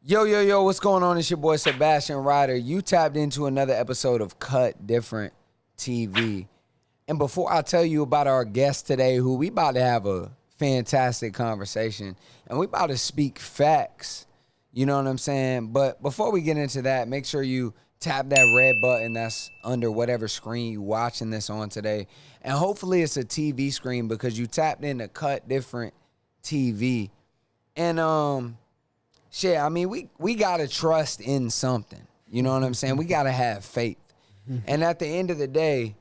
Yo, yo, yo, what's going on? It's your boy Sebastian Ryder. You tapped into another episode of Cut Different TV. And before I tell you about our guest today, who we about to have a fantastic conversation, and we about to speak facts. You know what I'm saying? But before we get into that, make sure you tap that red button that's under whatever screen you watching this on today. And hopefully it's a TV screen because you tapped into Cut Different TV. And shit, I mean, we gotta trust in something. You know what I'm saying? We gotta have faith. And at the end of the day,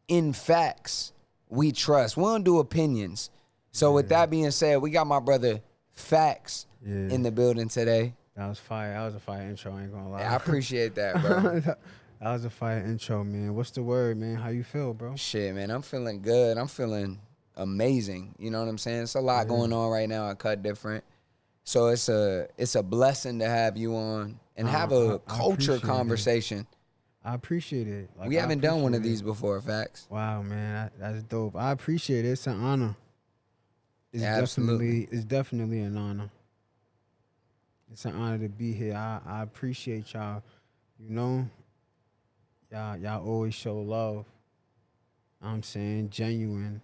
in facts, we trust. We don't do opinions. So with that being said, we got my brother Facts in the building today. That was fire. That was a fire intro. I ain't gonna lie. I appreciate that, bro. That was a fire intro, man. What's the word, man? How you feel, bro? Shit, man, I'm feeling good. I'm feeling amazing. You know what I'm saying? It's a lot going on right now at Cut Different. So it's a blessing to have you on and have a culture conversation. I appreciate it. Like, we haven't done one of these before, Facts. Wow, man, that's dope. I appreciate it. It's an honor. It's Absolutely. It's definitely an honor. It's an honor to be here. I appreciate y'all. You know, y'all always show love. I'm saying genuine.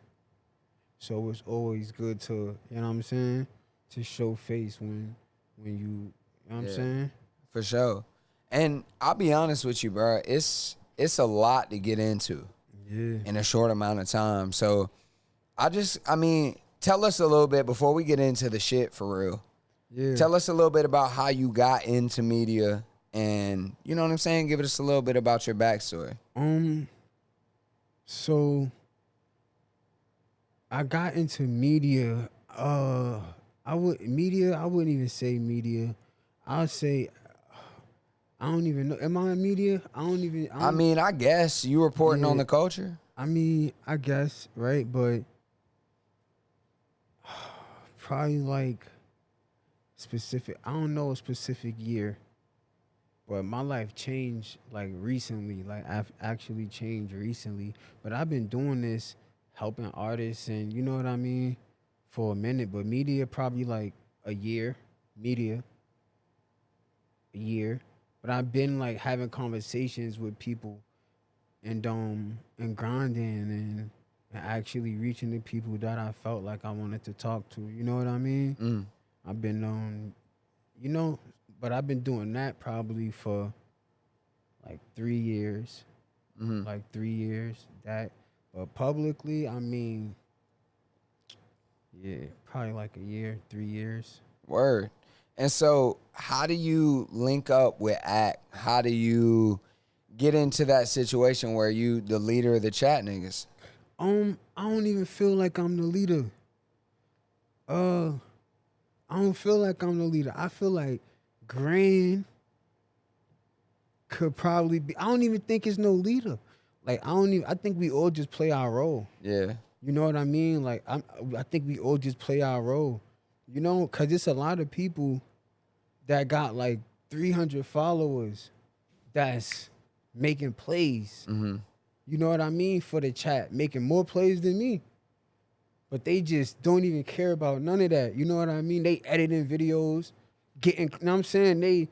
So it's always good to, you know what I'm saying, to show face when you know what I'm saying? For sure. And I'll be honest with you, bro. It's a lot to get into in a short amount of time. So I mean, tell us a little bit before we get into the shit for real. Yeah. Tell us a little bit about how you got into media and, you know what I'm saying? Give us a little bit about your backstory. So I got into media. I wouldn't even say media. I would say I don't even know. Am I in media? I mean, I guess you reporting on the culture. I mean, I guess, right? But probably like specific. I don't know a specific year, but my life changed like recently. Like I've actually changed recently. But I've been doing this, helping artists, and you know what I mean, for a minute. But media probably like a year. A year. But I've been like having conversations with people and grinding and actually reaching the people that I felt like I wanted to talk to. You know what I mean? I've been but I've been doing that probably for like 3 years. Like 3 years. That, but publicly, I mean, yeah, probably like a year, 3 years. Word. And so how do you link up with ACT? How do you get into that situation where you the leader of the chat niggas? I don't even feel like I'm the leader. I don't feel like I'm the leader. I feel like Grand could probably be. I don't even think it's no leader. Like I think we all just play our role. Yeah. You know what I mean? Like I think we all just play our role. You know, cause it's a lot of people that got like 300 followers that's making plays. You know what I mean? For the chat, making more plays than me. But they just don't even care about none of that. You know what I mean? They editing videos, getting, you know what I'm saying? They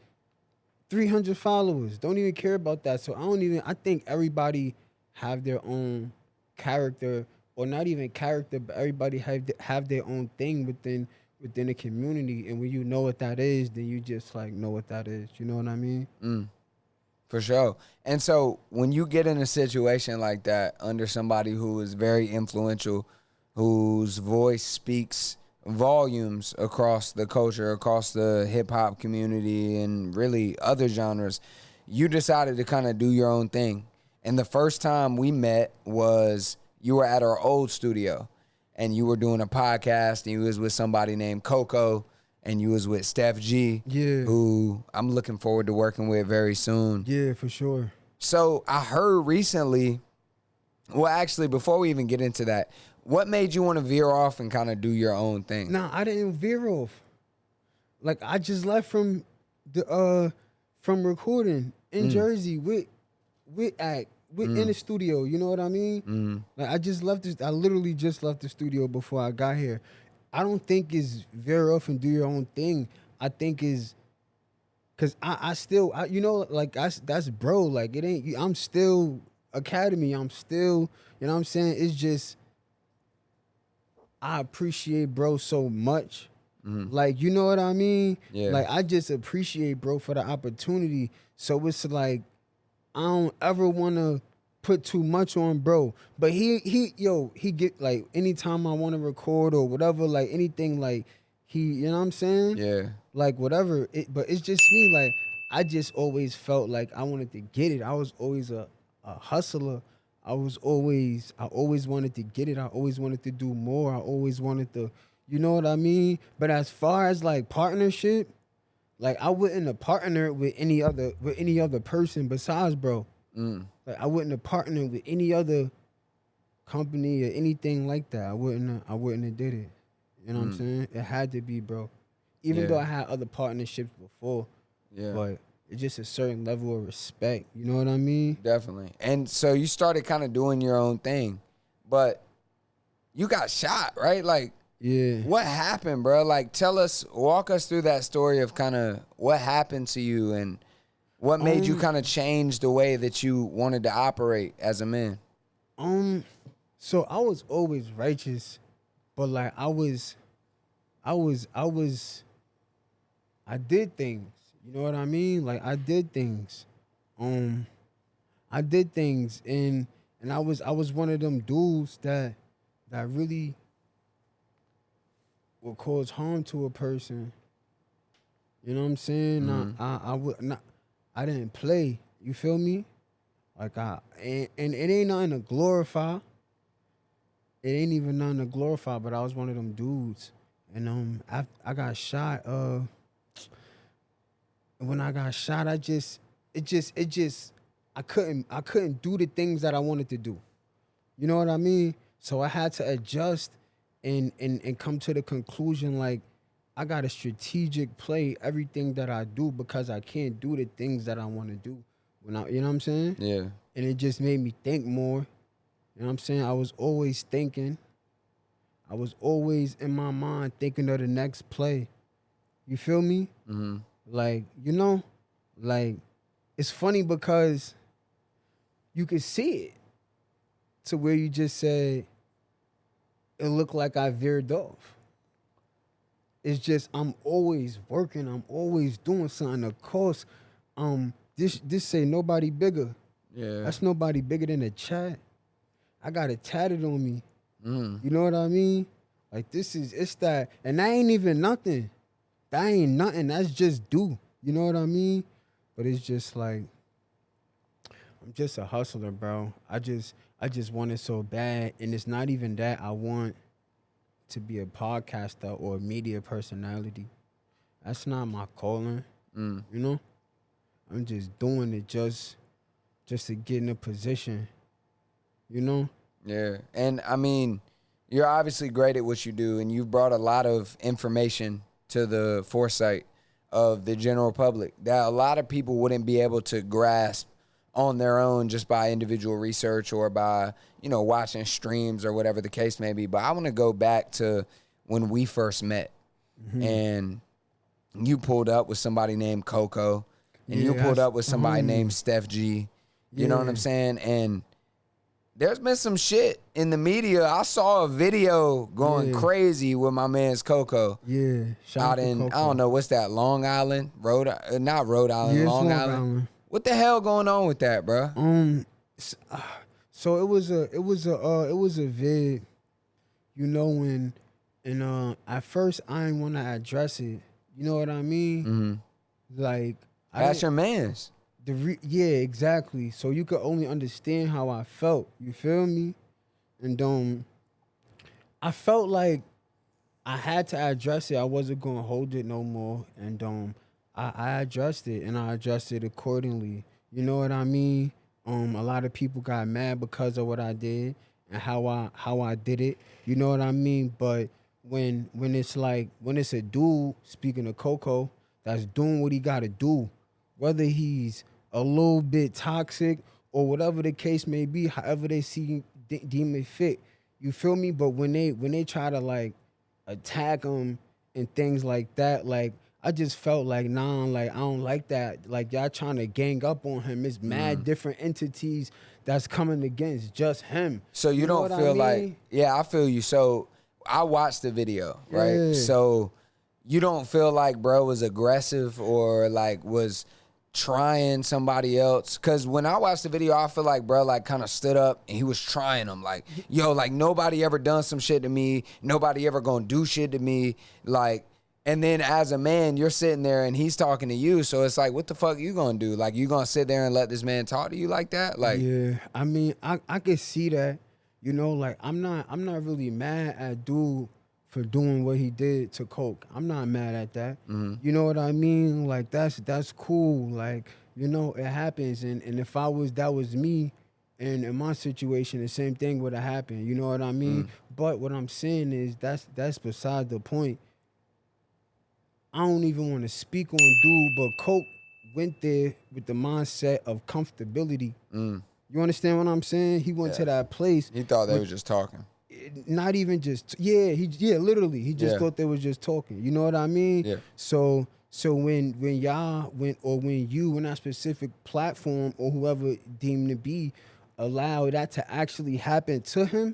300 followers, don't even care about that. So I think everybody have their own character, or not even character, but everybody have their own thing within the community. And when you know what that is, then you just like know what that is. You know what I mean? For sure. And so when you get in a situation like that under somebody who is very influential, whose voice speaks volumes across the culture, across the hip hop community and really other genres, you decided to kind of do your own thing. And the first time we met was you were at our old studio and you were doing a podcast and you was with somebody named Coco and you was with Steph G, who I'm looking forward to working with very soon. Yeah, for sure. So I heard recently, well, actually, before we even get into that, what made you want to veer off and kind of do your own thing? Nah, I didn't veer off. Like I just left from the from recording in Jersey with ACT. In the studio, you know what I mean? Like I literally just left the studio before I got here. I don't think it's very often do your own thing. I think is Cause I still, you know, like that's bro. Like it ain't. I'm still academy. I'm still, you know what I'm saying. It's just I appreciate bro so much. Like you know what I mean. Yeah. Like I just appreciate bro for the opportunity. So it's like I don't ever want to put too much on bro. But he get like anytime I want to record or whatever, like anything, like you know what I'm saying? Yeah. Like whatever. But it's just me. Like I just always felt like I wanted to get it. I was always a hustler. I always wanted to get it. I always wanted to do more. I always wanted to, you know what I mean? But as far as like partnership, like I wouldn't have partnered with any other person besides bro. Like I wouldn't have partnered with any other company or anything like that. I wouldn't have did it. You know what I'm saying? It had to be bro. Even though Yeah. I had other partnerships before, Yeah. but it's just a certain level of respect. You know what I mean? Definitely. And so you started kind of doing your own thing, but you got shot, right? Like, Yeah. what happened, bro? Like, walk us through that story of kind of what happened to you and what made you kind of change the way that you wanted to operate as a man. So I was always righteous, but like I did things. You know what I mean? Like I did things. I did things and I was one of them dudes that really would cause harm to a person. You know what I'm saying? I would not. I didn't play. You feel me? Like and it ain't nothing to glorify. It ain't even nothing to glorify. But I was one of them dudes, and I got shot. When I got shot, I couldn't do the things that I wanted to do. You know what I mean? So I had to adjust and come to the conclusion like I got to strategic play everything that I do because I can't do the things that I want to do you know what I'm saying? Yeah. And it just made me think more. You know what I'm saying? I was always thinking. I was always in my mind thinking of the next play. You feel me? Like, you know, like it's funny because you could see it to where you just said it looked like I veered off. It's just I'm always working. I'm always doing something. Of course, this say nobody bigger. Yeah. That's nobody bigger than the chat. I got it tatted on me. You know what I mean? Like it's that, and that ain't even nothing. That ain't nothing. That's just due. You know what I mean? But it's just like I'm just a hustler, bro. I just want it so bad, and it's not even that I want to be a podcaster or a media personality. That's not my calling. You know? I'm just doing it just to get in a position. You know? Yeah. And I mean, you're obviously great at what you do, and you've brought a lot of information to the foresight of the general public that a lot of people wouldn't be able to grasp on their own just by individual research or by, you know, watching streams or whatever the case may be. But I want to go back to when we first met and you pulled up with somebody named Coco and you pulled up with somebody named Steph G. You know what I'm saying? And there's been some shit in the media. I saw a video going crazy with my man's Coco. Yeah. Out in, I don't know, what's that, Long Island? Not Rhode Island, Yeah, it's Long Long Island. Island. What the hell going on with that, bro? So it was a vid, you know, when and at first I didn't want to address it. You know what I mean? Like That's your man's. yeah, exactly. So you could only understand how I felt. You feel me? And I felt like I had to address it. I wasn't gonna hold it no more. And I addressed it and I adjusted accordingly. You know what I mean? A lot of people got mad because of what I did and how I did it. You know what I mean? But when it's a dude, speaking of Coco, that's doing what he gotta do, whether he's a little bit toxic or whatever the case may be, however they deem it fit. You feel me? But when they try to like attack him and things like that, like I just felt like, nah, like I don't like that. Like y'all trying to gang up on him. It's mad different entities that's coming against just him. So you know don't what I feel like, mean? yeah, I feel you. So I watched the video, right? Yeah. So you don't feel like bro was aggressive or like was trying somebody else? Because when I watched the video, I feel like bro like kind of stood up and he was trying them. Like, yo, like nobody ever done some shit to me. Nobody ever gonna do shit to me. Like, and then as a man, you're sitting there and he's talking to you. So it's like, what the fuck you gonna do? Like, you gonna sit there and let this man talk to you like that? Like, Yeah, I mean, I could see that. You know, like I'm not really mad at dude for doing what he did to Coke. I'm not mad at that. You know what I mean? Like that's cool. Like, you know, it happens. And if that was me, and in my situation, the same thing would have happened. You know what I mean? But what I'm saying is that's beside the point. I don't even want to speak on dude, but Coke went there with the mindset of comfortability. You understand what I'm saying? He went to that place. he thought they was just talking. Not even just literally. He just thought they was just talking. You know what I mean? Yeah. So when y'all went, or when you on that specific platform or whoever deemed to be allow that to actually happen to him,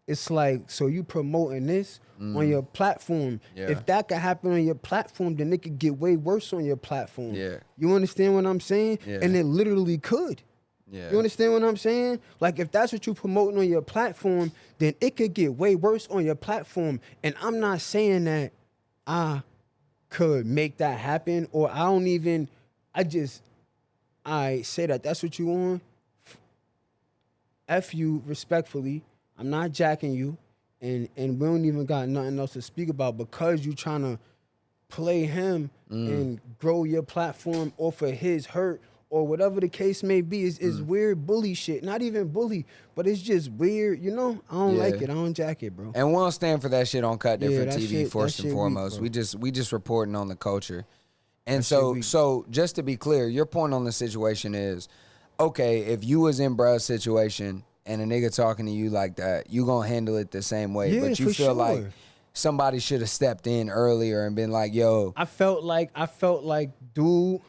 it's like, so you promoting this on your platform. Yeah. If that could happen on your platform, then it could get way worse on your platform. Yeah. You understand what I'm saying? Yeah. And it literally could. Yeah. You understand what I'm saying? Like, if that's what you're promoting on your platform, then it could get way worse on your platform. And I'm not saying that I could make that happen, or I say that that's what you on. F you respectfully. I'm not jacking you. And we don't even got nothing else to speak about, because you trying to play him and grow your platform off of his hurt, or whatever the case may be. Is weird bully shit. Not even bully, but it's just weird, you know? I don't like it. I don't jack it, bro. And we don't stand for that shit on Cut Different that TV, shit- first that and shit foremost. weak, we just reporting on the culture. And shit weak. so just to be clear, your point on the situation is, okay, if you was in bruh's situation and a nigga talking to you like that, you gonna handle it the same way. Yeah, but you for feel like sure. somebody should have stepped in earlier and been like, yo, I felt like dude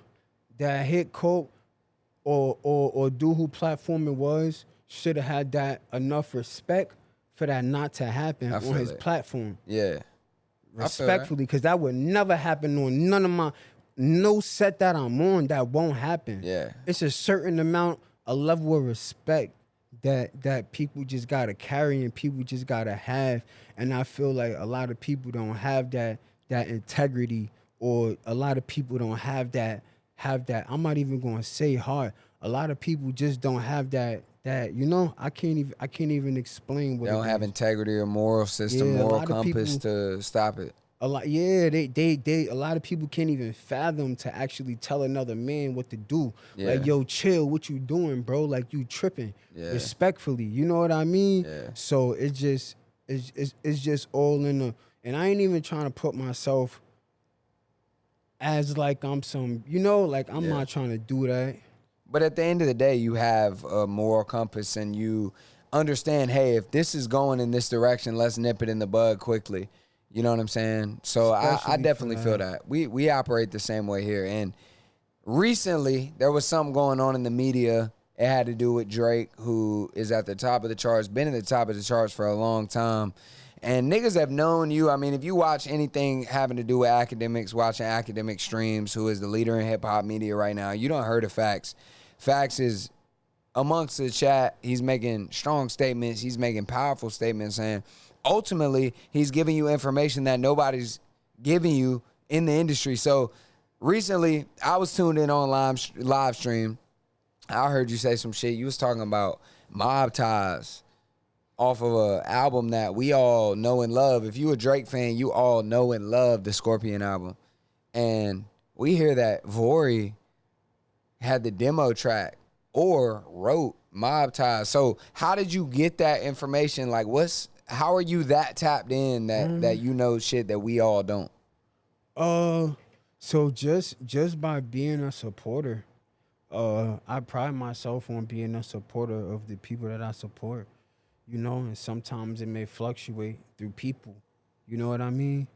that hit Coke, or dude who platform it was, should have had that enough respect for that not to happen on feel his it. platform. yeah. Respectfully, because that would never happen on none of no set that I'm on. That won't happen. Yeah. It's a certain amount, a level of respect that people just gotta carry and people just gotta have. And I feel like a lot of people don't have that integrity, or a lot of people don't have that. I'm not even gonna say heart. A lot of people just don't have that. You know, I can't even explain what They don't it have is. integrity or moral system, Yeah, a moral lot of compass people- to stop it. A lot, a lot of people can't even fathom to actually tell another man what to do. Yeah. Like, yo, chill, what you doing, bro? Like, you tripping. Yeah. Respectfully, you know what I mean? Yeah. So it's just all in the, and I ain't even trying to put myself as like I'm some, you know, like I'm not trying to do that. But at the end of the day, you have a moral compass and you understand, hey, if this is going in this direction, let's nip it in the bud quickly. You know what I'm saying? So I Especially for definitely feel that. We operate the same way here. And recently, there was something going on in the media. It had to do with Drake, who is at the top of the charts, been at the top of the charts for a long time. And niggas have known you. I mean, if you watch anything having to do with academics, watching Academic Streams, who is the leader in hip-hop media right now, you don't heard of Facts. Facts is amongst the chat. He's making strong statements. He's making powerful statements, saying ultimately he's giving you information that nobody's giving you in the industry. So recently, I was tuned in on live stream. I heard you say some shit. You was talking about Mob Ties off of an album that we all know and love. If you a Drake fan, you all know and love the Scorpion album. And we hear that Vori had the demo track or wrote Mob Ties. So how did you get that information? Like, how are you that tapped in that you know shit that we all don't? So just by being a supporter, I pride myself on being a supporter of the people that I support. You know, and sometimes it may fluctuate through people. You know what I mean?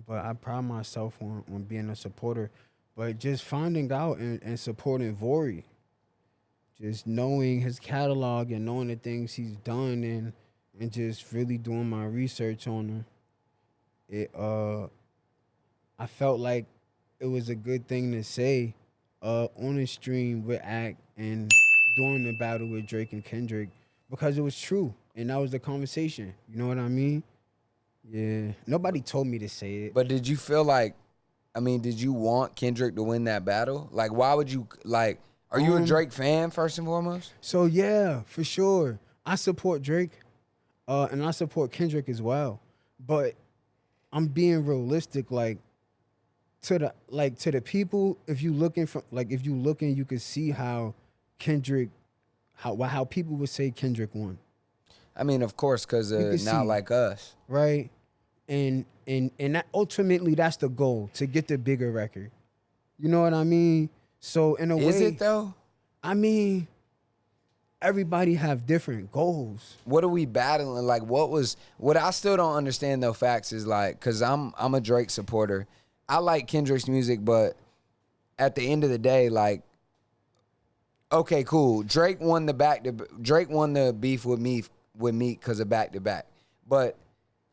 But I pride myself on being a supporter. But just finding out and supporting Vori, just knowing his catalog and knowing the things he's done and just really doing my research on him, I felt like it was a good thing to say on the stream with Act and during the battle with Drake and Kendrick because it was true and that was the conversation. You know what I mean? Yeah. Nobody told me to say it. But did you feel like, I mean, did you want Kendrick to win that battle? Like, why would you, like, are you a Drake fan first and foremost? So yeah, for sure. I support Drake, and I support Kendrick as well. But I'm being realistic, like to the people, if you looking, you can see how Kendrick, how people would say Kendrick won. I mean, of course, because not like us. Right? And that ultimately that's the goal, to get the bigger record. You know what I mean? So in a way, is it though? I mean, everybody have different goals. What are we battling? Like, what I still don't understand though, facts is like, cause I'm a Drake supporter. I like Kendrick's music, but at the end of the day, like, okay, cool. Drake won the beef with Meek because of back to back. But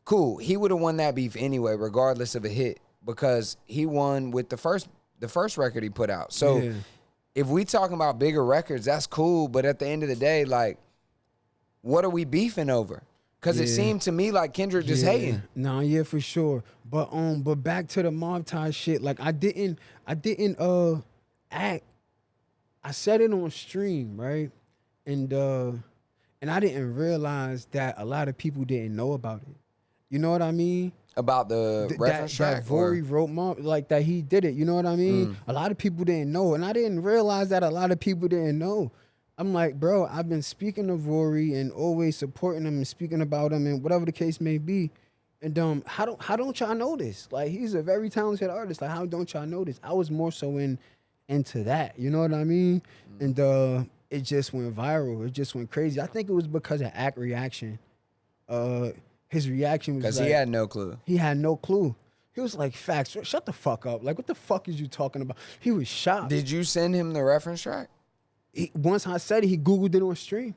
cool, he would have won that beef anyway, regardless of a hit, because he won with the first record he put out. So Yeah. if we talking about bigger records, that's cool. But at the end of the day, like, what are we beefing over? Because it Yeah. seemed to me like Kendrick just hating. Nah, yeah, for sure. But back to the mob tie shit. Like I didn't act. I said it on stream, right? And I didn't realize that a lot of people didn't know about it. You know what I mean? About the reference track? That Vori wrote mob, like that he did it. You know what I mean? A lot of people didn't know, and I didn't realize that a lot of people didn't know. I'm like, bro, I've been speaking of Vori and always supporting him and speaking about him and whatever the case may be. And how don't y'all know this? Like, he's a very talented artist. Like, how don't y'all know this? I was more so into that. You know what I mean? And it just went viral. It just went crazy. I think it was because of Act reaction. His reaction was Because like, he had no clue. he had no clue. He was like, facts, shut the fuck up. Like, what the fuck is you talking about? He was shocked. Did you send him the reference track? Once I said it, he Googled it on stream.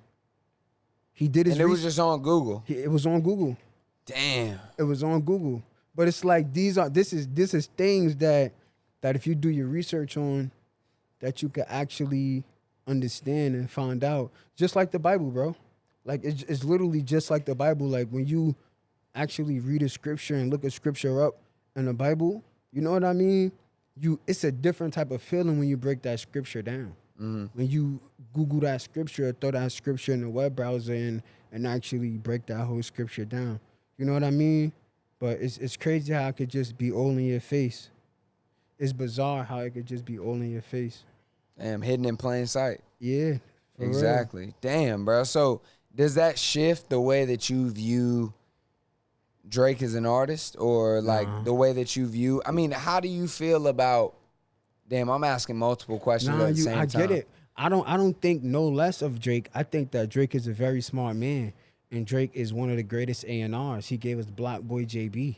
He did his And it was just on Google. it was on Google. Damn. It was on Google. But it's like this is things that if you do your research on, that you can actually understand and find out. Just like the Bible, bro. Like it's literally just like the Bible. Like when you actually read a scripture and look a scripture up in the Bible, you know what I mean? It's a different type of feeling when you break that scripture down. When you Google that scripture, or throw that scripture in the web browser and actually break that whole scripture down. You know what I mean? But it's crazy how it could just be all in your face. It's bizarre how it could just be all in your face. Damn, hidden in plain sight. Yeah. for real. Exactly. Damn, bro. So does that shift the way that you view Drake as an artist, or like the way that you view? I mean, how do you feel about? Damn, I'm asking multiple questions at the same time. I get it. I don't think no less of Drake. I think that Drake is a very smart man, and Drake is one of the greatest A&Rs. He gave us Block Boy JB.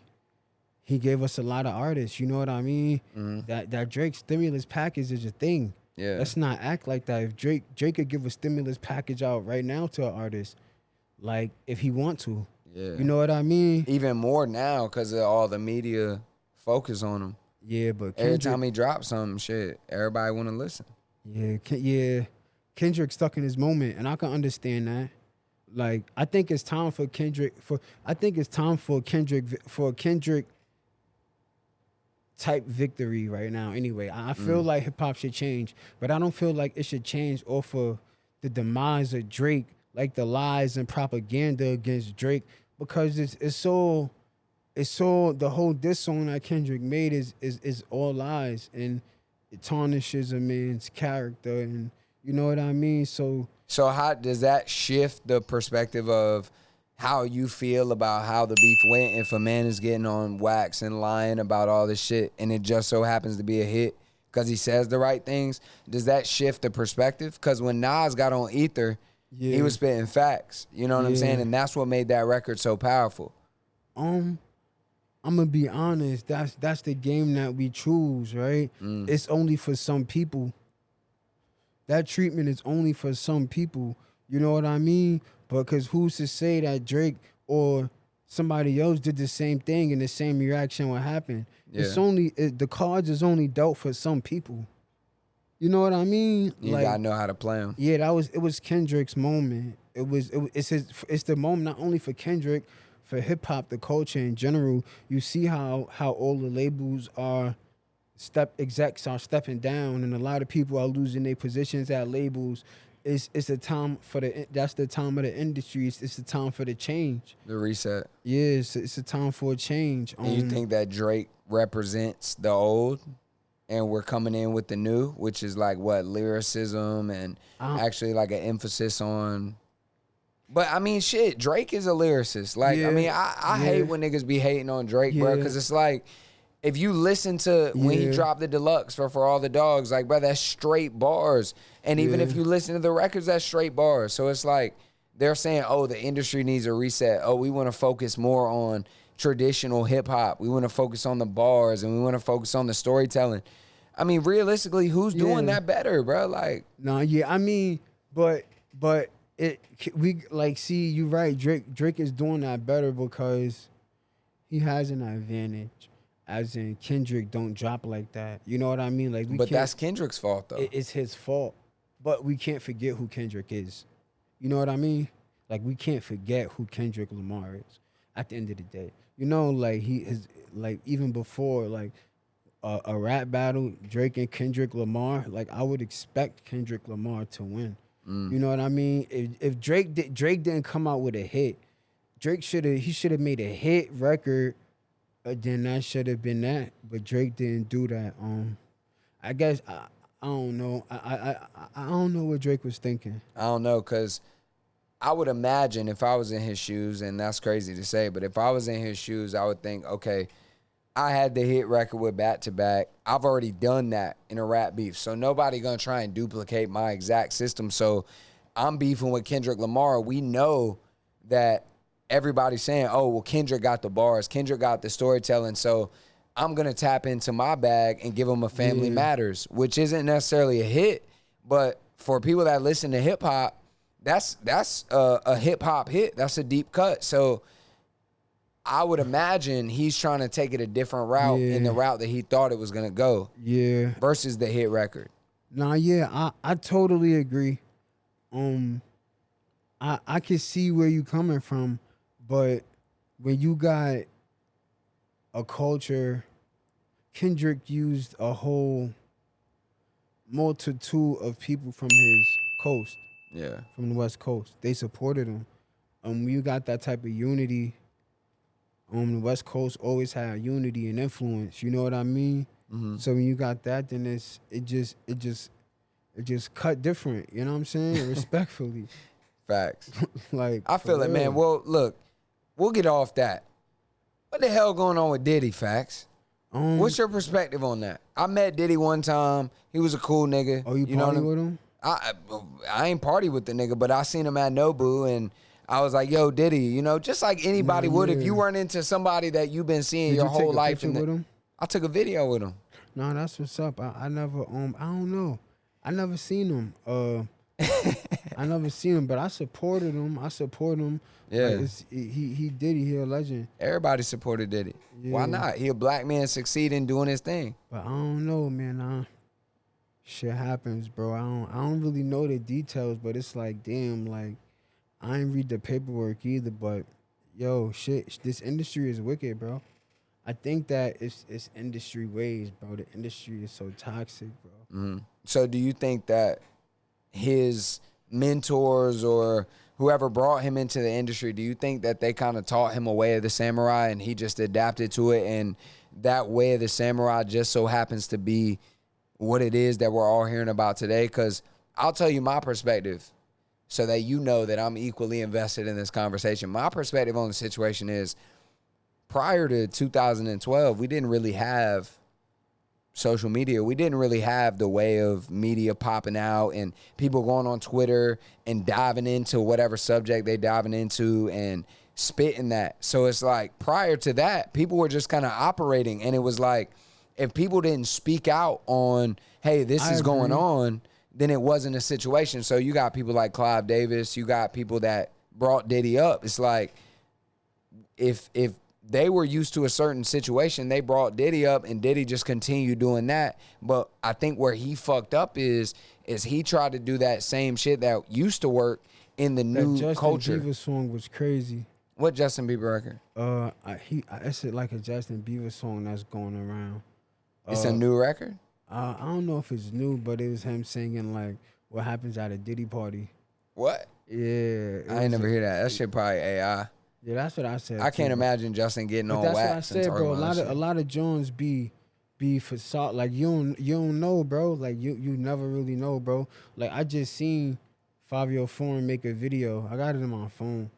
He gave us a lot of artists. You know what I mean? That Drake stimulus package is a thing. Yeah. Let's not act like that. If Drake could give a stimulus package out right now to an artist, like if he want to. Yeah. You know what I mean? Even more now because of all the media focus on him. Yeah, but Every time he drops something, shit, everybody want to listen. Yeah, Kendrick stuck in his moment, and I can understand that. Like, I think it's time for Kendrick type victory right now. Anyway, I feel like hip hop should change, but I don't feel like it should change off of the demise of Drake, like the lies and propaganda against Drake, because it's so the whole diss song that Kendrick made is all lies, and it tarnishes a man's character, and you know what I mean? So how does that shift the perspective of how you feel about how the beef went if a man is getting on wax and lying about all this shit and it just so happens to be a hit because he says the right things? Does that shift the perspective? Because when Nas got on Ether, he was spitting facts. You know what I'm saying? And that's what made that record so powerful. I'm gonna be honest. That's the game that we choose, right? It's only for some people. That treatment is only for some people. You know what I mean? Because who's to say that Drake or somebody else did the same thing and the same reaction would happen? It's Yeah. only the cards is only dealt for some people. You know what I mean? You gotta know how to play them. Yeah, it was Kendrick's moment. It's the moment not only for Kendrick, for hip hop, the culture in general. You see how all the labels are execs are stepping down, and a lot of people are losing their positions at labels. It's the time for that's the time of the industry. It's the time for the change. The reset. Yeah, it's a time for a change. And you think that Drake represents the old, and we're coming in with the new, which is like what, lyricism and actually like an emphasis on. But I mean, shit, Drake is a lyricist. Like, I mean, I hate when niggas be hating on Drake, bro, because it's like, if you listen to when he dropped the deluxe for All the Dogs, like, bro, that's straight bars. And even if you listen to the records, that's straight bars. So it's like they're saying, oh, the industry needs a reset. Oh, we want to focus more on traditional hip hop. We want to focus on the bars and we want to focus on the storytelling. I mean, realistically, who's doing that better, bro? Like, no, yeah, I mean, but see, you right. Drake is doing that better because he has an advantage. As in, Kendrick don't drop like that. You know what I mean? Like, but that's Kendrick's fault, though. It's his fault. But we can't forget who Kendrick is. You know what I mean? Like, we can't forget who Kendrick Lamar is at the end of the day. You know, like, he is, like, even before, like, a rap battle, Drake and Kendrick Lamar, like, I would expect Kendrick Lamar to win. You know what I mean? If Drake didn't come out with a hit, he should have made a hit record. Then that should have been that, but Drake didn't do that. I guess I don't know. I don't know what Drake was thinking. I don't know, cause I would imagine if I was in his shoes, and that's crazy to say, but if I was in his shoes, I would think, okay, I had the hit record with Back to Back. I've already done that in a rap beef, so nobody gonna try and duplicate my exact system. So I'm beefing with Kendrick Lamar. We know that. Everybody's saying, oh, well, Kendrick got the bars. Kendrick got the storytelling. So I'm going to tap into my bag and give him a Family Matters, which isn't necessarily a hit. But for people that listen to hip hop, that's a hip hop hit. That's a deep cut. So I would imagine he's trying to take it a different route in the route that he thought it was going to go. Yeah. Versus the hit record. Nah, yeah, I totally agree. I can see where you coming from. But when you got a culture, Kendrick used a whole multitude of people from his coast. Yeah. From the West Coast. They supported him. When you got that type of unity, the West Coast always had unity and influence. You know what I mean? Mm-hmm. So when you got that, then it just cut different. You know what I'm saying? Respectfully. Facts. Like, I feel it, man. Well, look. We'll get off that. What the hell going on with Diddy, Facts? What's your perspective on that? I met Diddy one time. He was a cool nigga. Oh, you party with him? I ain't party with the nigga, but I seen him at Nobu, and I was like, yo, Diddy, you know, just like anybody would if you weren't into somebody that you've been seeing your whole life. With him? I took a video with him. No, that's what's up. I never, I don't know. I never seen him. I never seen him, but I supported him. I support him. Yeah, like he Diddy, he a legend. Everybody supported Diddy. Yeah. Why not? He a black man succeeding doing his thing. But I don't know, man. Shit happens, bro. I don't really know the details, but it's like, damn, like I ain't read the paperwork either. But yo, shit, this industry is wicked, bro. I think that it's industry ways, bro. The industry is so toxic, bro. Mm-hmm. So do you think that his mentors or whoever brought him into the industry, do you think that they kind of taught him a way of the samurai and he just adapted to it, and that way of the samurai just so happens to be what it is that we're all hearing about today? Because I'll tell you my perspective so that you know that I'm equally invested in this conversation. My perspective on the situation is, prior to 2012, we didn't really have social media. We didn't really have the way of media popping out and people going on Twitter and diving into whatever subject they diving into and spitting that. So it's like prior to that, people were just kind of operating, and it was like if people didn't speak out on, hey, this is going on, then it wasn't a situation. So you got people like Clive Davis, you got people that brought Diddy up. It's like if they were used to a certain situation, they brought Diddy up, and Diddy just continued doing that. But I think where he fucked up is he tried to do that same shit that used to work in the new culture. Justin Bieber song was crazy. What Justin Bieber record? It's like a Justin Bieber song that's going around. It's a new record? I don't know if it's new, but it was him singing like what happens at a Diddy party. What? Yeah. I ain't never hear that. That shit probably AI. Yeah, that's what I said. I can't imagine Justin getting on that's wax. That's what I said, bro. A lot of Jones be facade. Like you don't know, bro. Like you never really know, bro. Like I just seen Fabio Foreign make a video. I got it on my phone,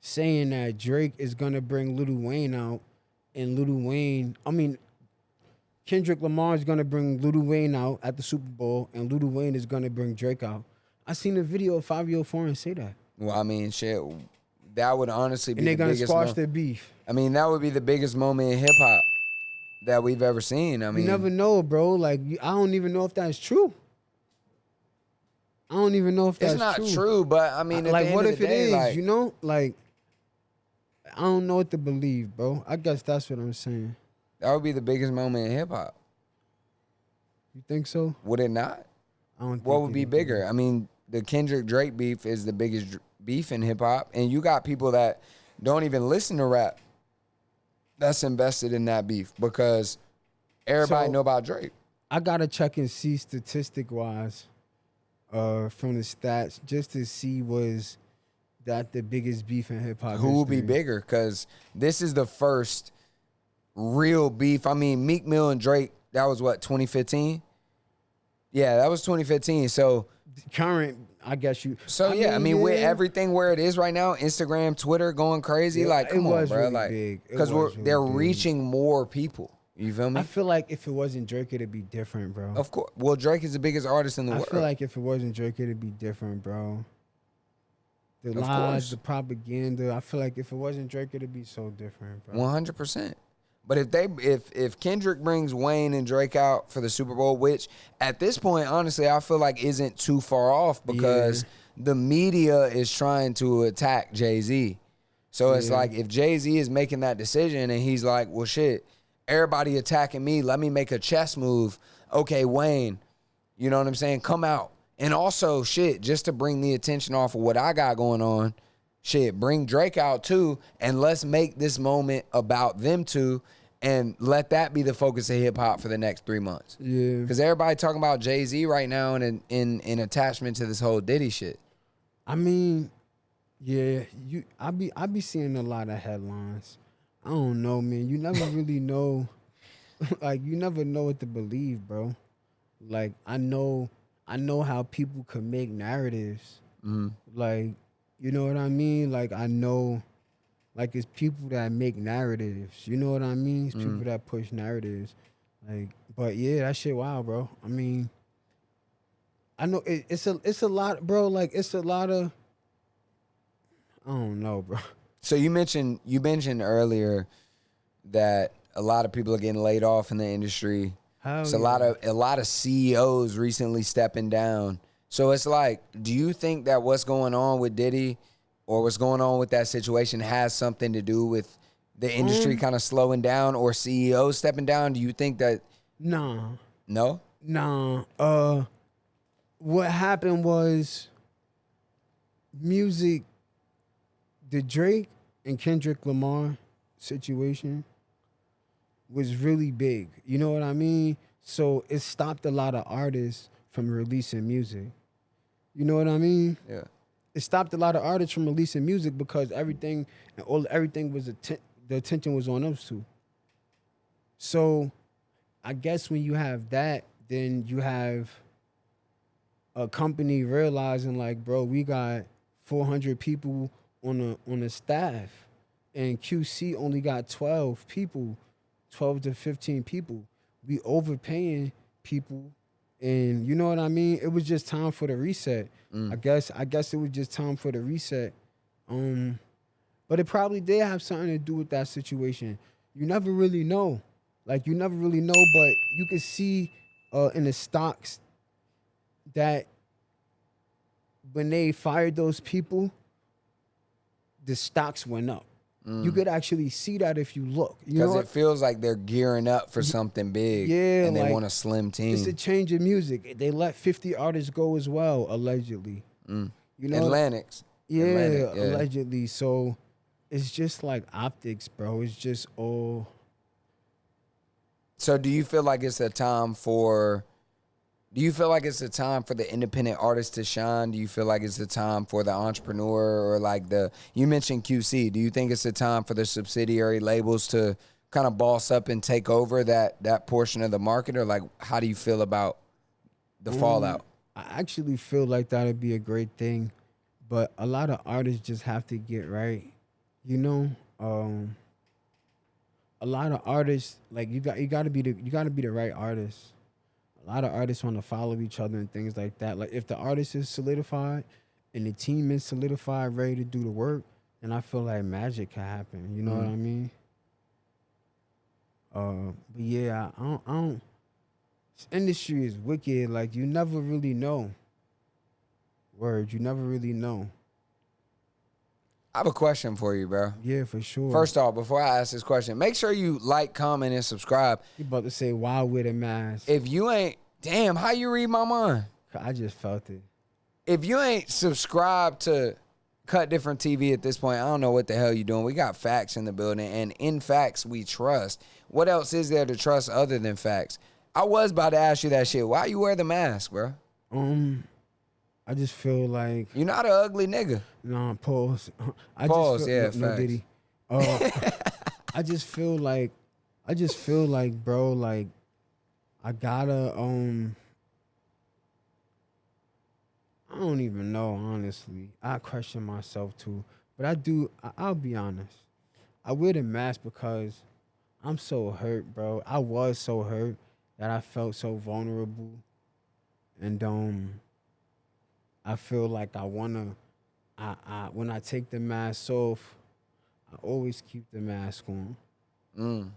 saying that Drake is gonna bring Lil Wayne out, and Kendrick Lamar is gonna bring Lil Wayne out at the Super Bowl, and Lil Wayne is gonna bring Drake out. I seen a video of Fabio Foreign say that. Well, I mean, shit. That would honestly be and they're the gonna biggest squash their beef. I mean, that would be the biggest moment in hip hop that we've ever seen. I mean, you never know, bro. Like I don't even know if that's true. I don't even know if that's true. It's not true, but I mean, like, what if it is? Like, you know, like I don't know what to believe, bro. I guess that's what I'm saying. That would be the biggest moment in hip hop. You think so? Would it not? I don't. What would be bigger? I mean, the Kendrick Drake beef is the biggest beef in hip hop, and you got people that don't even listen to rap that's invested in that beef because everybody know about Drake. I gotta check and see statistic wise, from the stats just to see was that the biggest beef in hip hop. Who will be bigger? Because this is the first real beef. I mean, Meek Mill and Drake. That was what 2015. Yeah, that was 2015. So current. I guess you. So I mean, with everything where it is right now, Instagram, Twitter going crazy, like come on, bro, really like big. Because they're reaching more people. You feel me? I feel like if it wasn't Drake, it'd be different, bro. Of course. Well, Drake is the biggest artist in the world. I feel like if it wasn't Drake, it'd be different, bro. The lies, the propaganda. I feel like if it wasn't Drake, it'd be so different, bro. 100%. But if Kendrick brings Wayne and Drake out for the Super Bowl, which at this point, honestly, I feel like isn't too far off because the media is trying to attack Jay-Z. So it's like if Jay-Z is making that decision and he's like, well, shit, everybody attacking me, let me make a chess move. Okay, Wayne, you know what I'm saying? Come out. And also, shit, just to bring the attention off of what I got going on, shit, bring Drake out too, and let's make this moment about them two. And let that be the focus of hip hop for the next 3 months. Yeah. Because everybody talking about Jay-Z right now and in attachment to this whole Diddy shit. I mean, yeah, I be seeing a lot of headlines. I don't know, man. You never really know. Like, you never know what to believe, bro. Like, I know how people can make narratives. Mm-hmm. Like, you know what I mean? Like, I know. Like, it's people that make narratives. You know what I mean? It's people that push narratives. Like, but yeah, that shit wild, bro. I mean, I know it's a lot, bro. Like, it's a lot of, I don't know, bro. So you mentioned earlier that a lot of people are getting laid off in the industry. It's a lot of CEOs recently stepping down. So it's like, do you think that what's going on with Diddy or what's going on with that situation has something to do with the industry kind of slowing down or CEOs stepping down? Do you think that? Nah. No? Nah. What happened was music, the Drake and Kendrick Lamar situation was really big. You know what I mean? So it stopped a lot of artists from releasing music. You know what I mean? Yeah. It stopped a lot of artists from releasing music because everything was the attention was on those two. So I guess when you have that, then you have a company realizing like, bro, we got 400 people on the staff, and QC only got 12 people, 12 to 15 people. We overpaying people. And you know what I mean? It was just time for the reset. I guess it was just time for the reset. But it probably did have something to do with that situation. You never really know. Like you never really know, but you could see in the stocks that when they fired those people, the stocks went up. You could actually see that if you look. You know Because what? it feels like they're gearing up for something big. Yeah, And they like, want a slim team. It's a change in music. They let 50 artists go as well, allegedly. You know, Atlantic, yeah, yeah. allegedly. So it's just like optics, bro. It's just all. So do you feel like it's a time for the independent artist to shine? Do you feel like it's a time for the entrepreneur or like you mentioned QC. Do you think it's a time for the subsidiary labels to kind of boss up and take over that portion of the market? Or like, how do you feel about the fallout? I actually feel like that'd be a great thing, but a lot of artists just have to get right. You know, a lot of artists like you got to be the right artist. A lot of artists want to follow each other and things like that. Like if the artist is solidified and the team is solidified, ready to do the work, then I feel like magic can happen. You know what I mean? But yeah, I don't. This industry is wicked. Like you never really know. Word, you never really know. I have a question for you, bro. Yeah, for sure. First off, before I ask this question, make sure you like, comment, and subscribe. You about to say "Wow" with a mask? If you ain't, damn, how you read my mind? I just felt it. If you ain't subscribed to Cut Different TV at this point, I don't know what the hell you doing. We got facts in the building, and in facts we trust. What else is there to trust other than facts? I was about to ask you that shit. Why you wear the mask, bro? I just feel like You're not an ugly nigga. nah. Pause. Pause. Yeah, no facts. Diddy. I just feel like, bro, like I gotta I don't even know, honestly. I question myself too. But I'll be honest. I wear the mask because I'm so hurt, bro. I was so hurt that I felt so vulnerable. And I feel like when I take the mask off, I always keep the mask on. You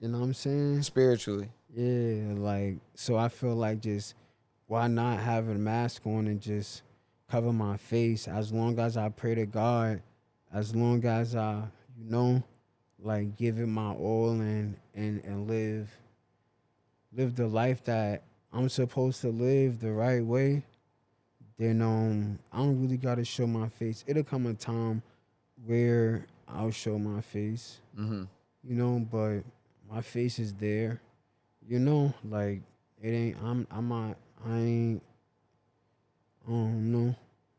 know what I'm saying? Spiritually. Yeah, like, so I feel like just why not have a mask on and just cover my face as long as I pray to God, as long as I, like give it my all and live the life that I'm supposed to live the right way, then I don't really gotta show my face. It'll come a time where I'll show my face. But my face is there. Like it ain't. I ain't. I don't know.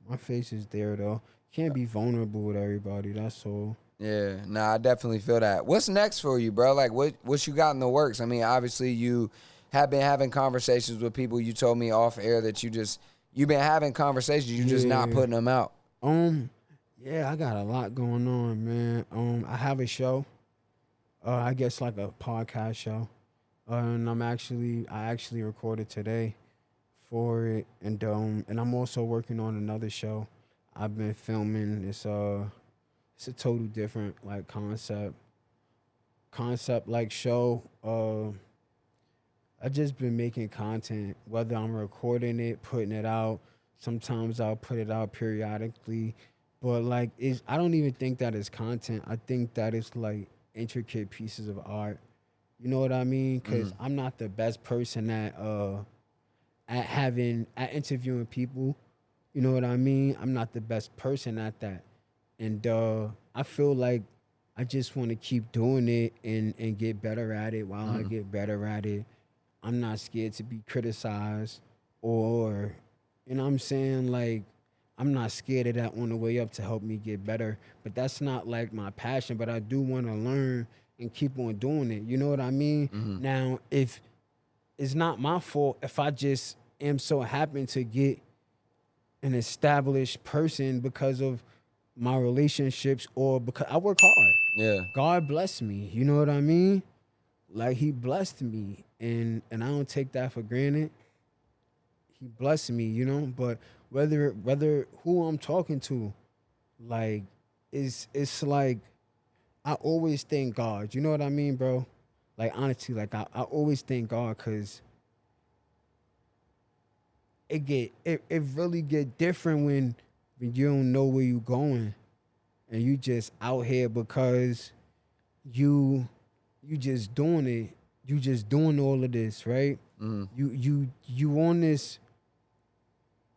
My face is there though. Can't be vulnerable with everybody. That's all. Yeah, nah, I definitely feel that. What's next for you, bro? Like, what you got in the works? I mean, obviously you have been having conversations with people. You told me off air that you've been having conversations. You're just not putting them out. Yeah, I got a lot going on, man. I have a show. I guess like a podcast show. And I actually recorded today for it, and I'm also working on another show. I've been filming. It's a total different like concept like show. I just been making content, whether I'm recording it, putting it out. Sometimes I'll put it out periodically, but like I don't even think that is content. I think that it's like intricate pieces of art. You know what I mean? Because I'm not the best person at interviewing people. You know what I mean? I'm not the best person at that. And I feel like I just want to keep doing it and get better at it. While I get better at it, I'm not scared to be criticized or, you know what I'm saying? Like, I'm not scared of that on the way up to help me get better. But that's not like my passion, but I do want to learn and keep on doing it. You know what I mean? Now, if it's not my fault if I just am so happen to get an established person because of my relationships or because I work hard. Yeah. God bless me. You know what I mean? Like he blessed me and I don't take that for granted. He blessed me, but whether who I'm talking to, like it's like I always thank God. You know what I mean, bro? Like honestly, like I always thank God because it really get different when you don't know where you going and you just out here because you just doing it. You just doing all of this, right? You on this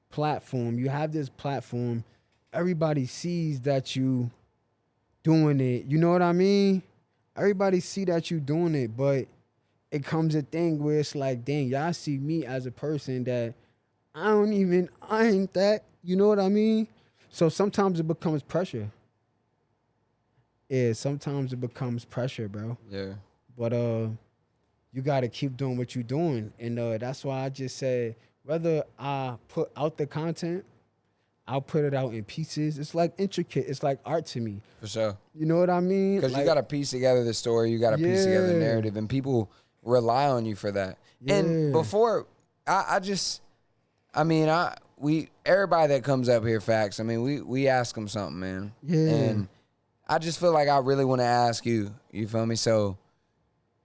platform. You have this platform. Everybody sees that you doing it. You know what I mean? Everybody see that you doing it, but it comes a thing where it's like, dang, y'all see me as a person that I ain't that. You know what I mean? So sometimes it becomes pressure. Yeah, sometimes it becomes pressure, bro. Yeah. But you gotta keep doing what you're doing. And that's why I just said whether I put out the content, I'll put it out in pieces. It's like intricate. It's like art to me. For sure. You know what I mean? Because like, you got to piece together the story, you got to piece together the narrative, and people rely on you for that. Yeah. And before, everybody that comes up here, Facts, I mean, we ask them something, man. Yeah. And I just feel like I really want to ask you, you feel me? So,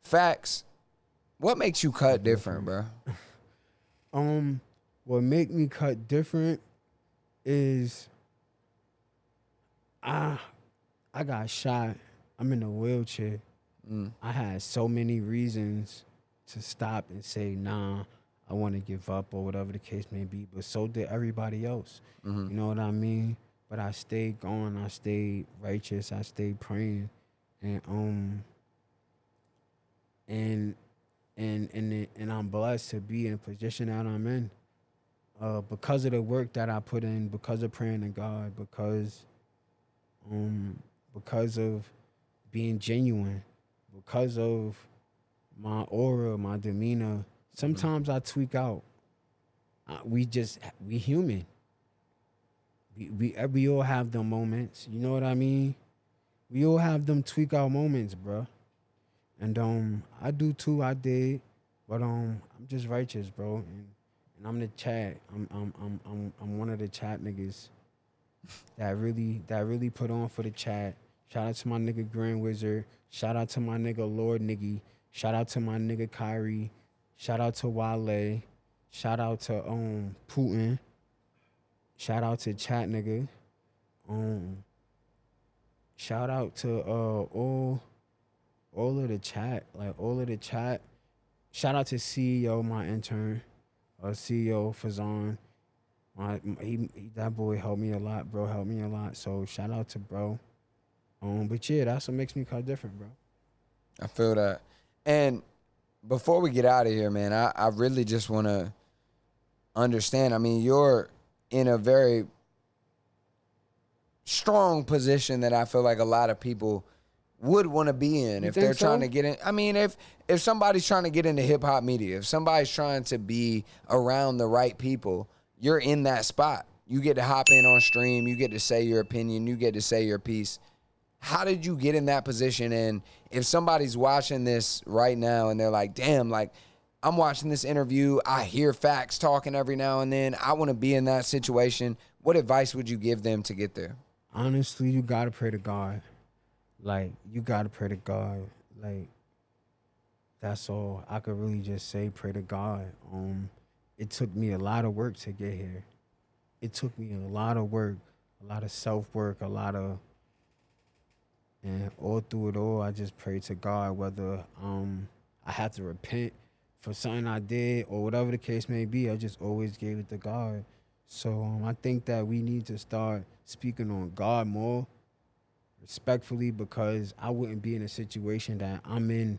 Facts, what makes you cut different, bro? What make me cut different is I got shot. I'm in a wheelchair. I had so many reasons to stop and say, nah, I want to give up or whatever the case may be. But so did everybody else. You know what I mean? But I stayed going. I stayed righteous. I stayed praying. And I'm blessed to be in the position that I'm in. Because of the work that I put in, because of praying to God, because of being genuine, because of my aura, my demeanor. Sometimes I tweak out. We human. We all have them moments. You know what I mean? We all have them tweak out moments, bro. And I do too. I did, but I'm just righteous, bro. And I'm the chat. I'm one of the chat niggas that really put on for the chat. Shout out to my nigga Grand Wizard. Shout out to my nigga Lord Niggy. Shout out to my nigga Kyrie. Shout out to Wale. Shout out to Putin. Shout out to chat nigga. Shout out to all of the chat, like all of the chat. Shout out to CEO, my intern, CEO Fazan. That boy helped me a lot, bro. Helped me a lot. So shout out to bro. But yeah, that's what makes me cut different, bro. I feel that. And before we get out of here, man, I really just want to understand. I mean, you're in a very strong position that I feel like a lot of people would want to be in if they're trying to get in. I mean, if somebody's trying to get into hip hop media, if somebody's trying to be around the right people, you're in that spot. You get to hop in on stream. You get to say your opinion. You get to say your piece. How did you get in that position? And if somebody's watching this right now and they're like, damn, like I'm watching this interview, I hear Facts talking every now and then, I want to be in that situation, what advice would you give them to get there? Honestly, you got to pray to God. Like, you got to pray to God. Like, that's all I could really just say, pray to God. It took me a lot of work to get here. It took me a lot of work, a lot of self-work, and all through it all, I just pray to God, whether I have to repent for something I did or whatever the case may be, I just always gave it to God. So I think that we need to start speaking on God more respectfully, because I wouldn't be in a situation that I'm in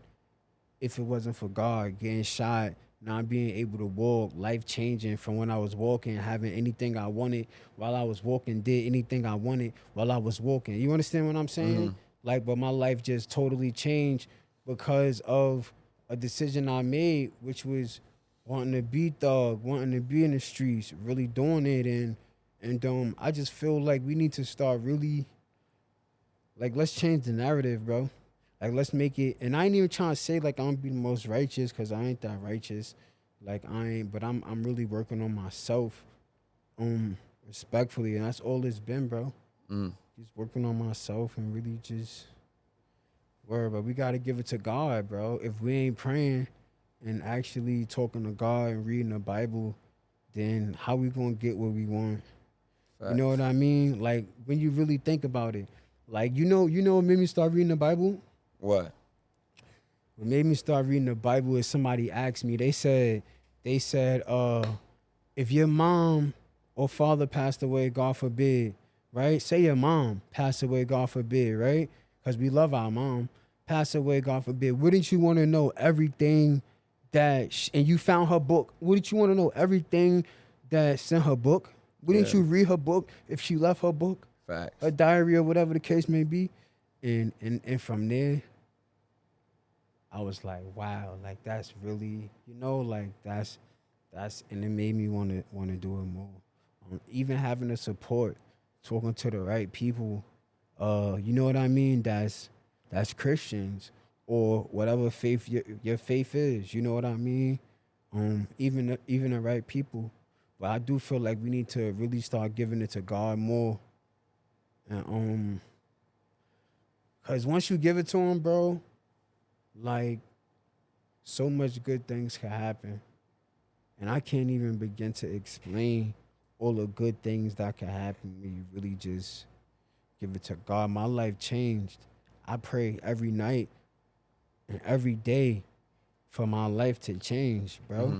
if it wasn't for God. Getting shot, not being able to walk, life changing from when I was walking, having anything I wanted while I was walking, did anything I wanted while I was walking. You understand what I'm saying? Like, but my life just totally changed because of a decision I made, which was wanting to be thug, wanting to be in the streets, really doing it. And I just feel like we need to start really, like, let's change the narrative, bro. Like, let's make it, and I ain't even trying to say like I'm gonna be the most righteous, because I ain't that righteous. Like, I ain't, but I'm really working on myself, respectfully, and that's all it's been, bro. just working on myself and really just worry. But we gotta give it to God, bro. If we ain't praying and actually talking to God and reading the Bible, then how we gonna get what we want? You know what I mean? Like when you really think about it, like what made me start reading the Bible? What? What made me start reading the Bible is somebody asked me. They said, if your mom or father passed away, God forbid, right? Say your mom passed away, God forbid, right? Because we love our mom. Passed away, God forbid. Wouldn't you want to know everything and you found her book? Wouldn't you want to know everything that's in her book? Wouldn't you read her book if she left her book? Facts. Her diary or whatever the case may be? And from there, I was like, wow, like that's really, like that's, and it made me want to do it more. Even having the support, talking to the right people, you know what I mean? That's Christians or whatever faith your faith is. You know what I mean? Even the right people. But I do feel like we need to really start giving it to God more. And cause once you give it to him, bro, like so much good things can happen. And I can't even begin to explain all the good things that can happen when you really just give it to God. My life changed. I pray every night and every day for my life to change, bro. Mm-hmm.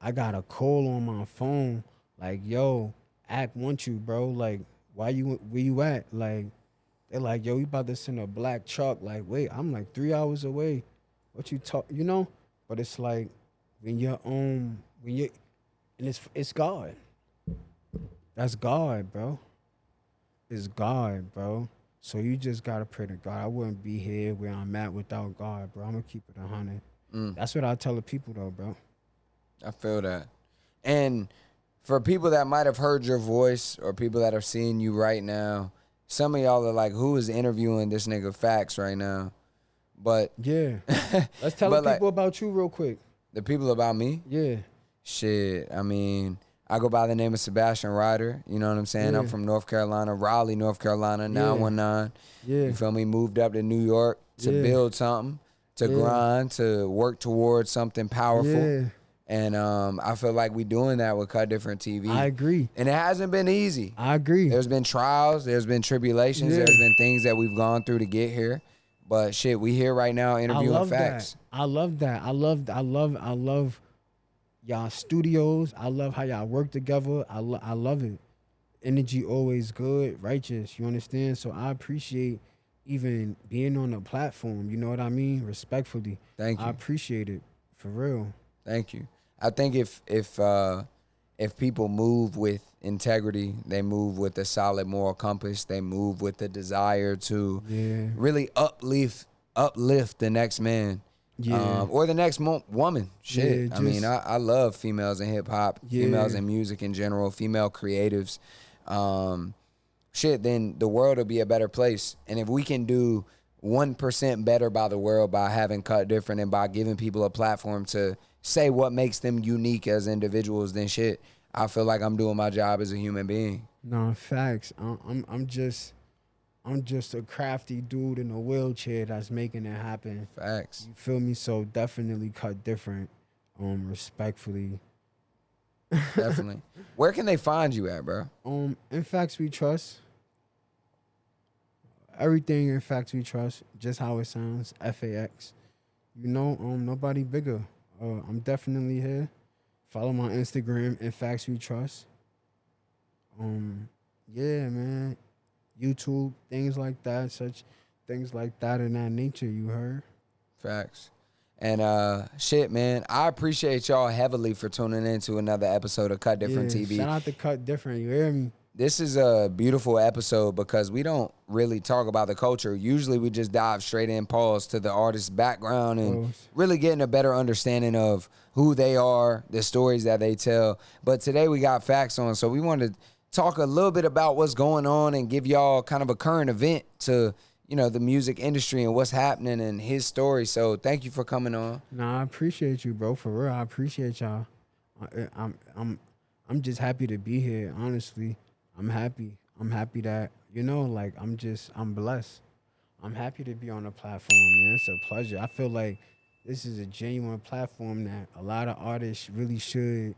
I got a call on my phone like, yo, Act want you, bro. Like, where you at? Like, they're like, yo, we about to send a black truck. Like, wait, I'm like 3 hours away. What you talk, But it's like and it's God. That's God, bro. It's God, bro. So you just gotta pray to God. I wouldn't be here where I'm at without God, bro. I'm gonna keep it 100. That's what I tell the people though, bro. I feel that. And for people that might have heard your voice or people that are seeing you right now, some of y'all are like, who is interviewing this nigga Facts right now? But yeah. Let's tell the people about you real quick. The people about me? Yeah. Shit. I mean, I go by the name of Sebastian Ryder. You know what I'm saying? Yeah. I'm from North Carolina, Raleigh, North Carolina, 919. Yeah. You feel me? Moved up to New York to build something, to grind, to work towards something powerful. Yeah. And I feel like we doing that with Cut Different TV. I agree. And it hasn't been easy. I agree. There's been trials. There's been tribulations. There's been things that we've gone through to get here. But shit, we here right now interviewing Facts. I love that. I love y'all studios. I love how y'all work together. I love it. Energy always good, righteous. You understand? So I appreciate even being on the platform. You know what I mean? Respectfully. Thank you. I appreciate it for real. Thank you. I think if people move with integrity, they move with a solid moral compass, they move with the desire to really uplift the next man. Or the next woman. Shit. I mean, I love females in hip hop, females in music in general, female creatives. Then the world will be a better place. And if we can do 1% better by the world by having Cut Different and by giving people a platform to say what makes them unique as individuals, then shit, I feel like I'm doing my job as a human being. No, facts. I'm just a crafty dude in a wheelchair that's making it happen. Facts. You feel me? So definitely Cut Different, respectfully. Definitely. Where can they find you at, bro? In Facts We Trust. Everything in Facts We Trust, just how it sounds, FAX. Nobody bigger. I'm definitely here. Follow my Instagram, In Facts We Trust. Yeah, man. YouTube, things like that, such things like that in that nature, you heard? Facts. And shit, man, I appreciate y'all heavily for tuning in to another episode of Cut Different TV. Shout out to Cut Different, you hear me? This is a beautiful episode because we don't really talk about the culture. Usually we just dive straight in, pause to the artist's background and really getting a better understanding of who they are, the stories that they tell. But today we got Facts on, so we wanted to talk a little bit about what's going on and give y'all kind of a current event to, the music industry and what's happening and his story. So thank you for coming on. Nah, I appreciate you, bro. For real, I appreciate y'all. I'm just happy to be here, honestly. I'm happy that, you know, like I'm blessed. I'm happy to be on the platform, man. It's a pleasure. I feel like this is a genuine platform that a lot of artists really should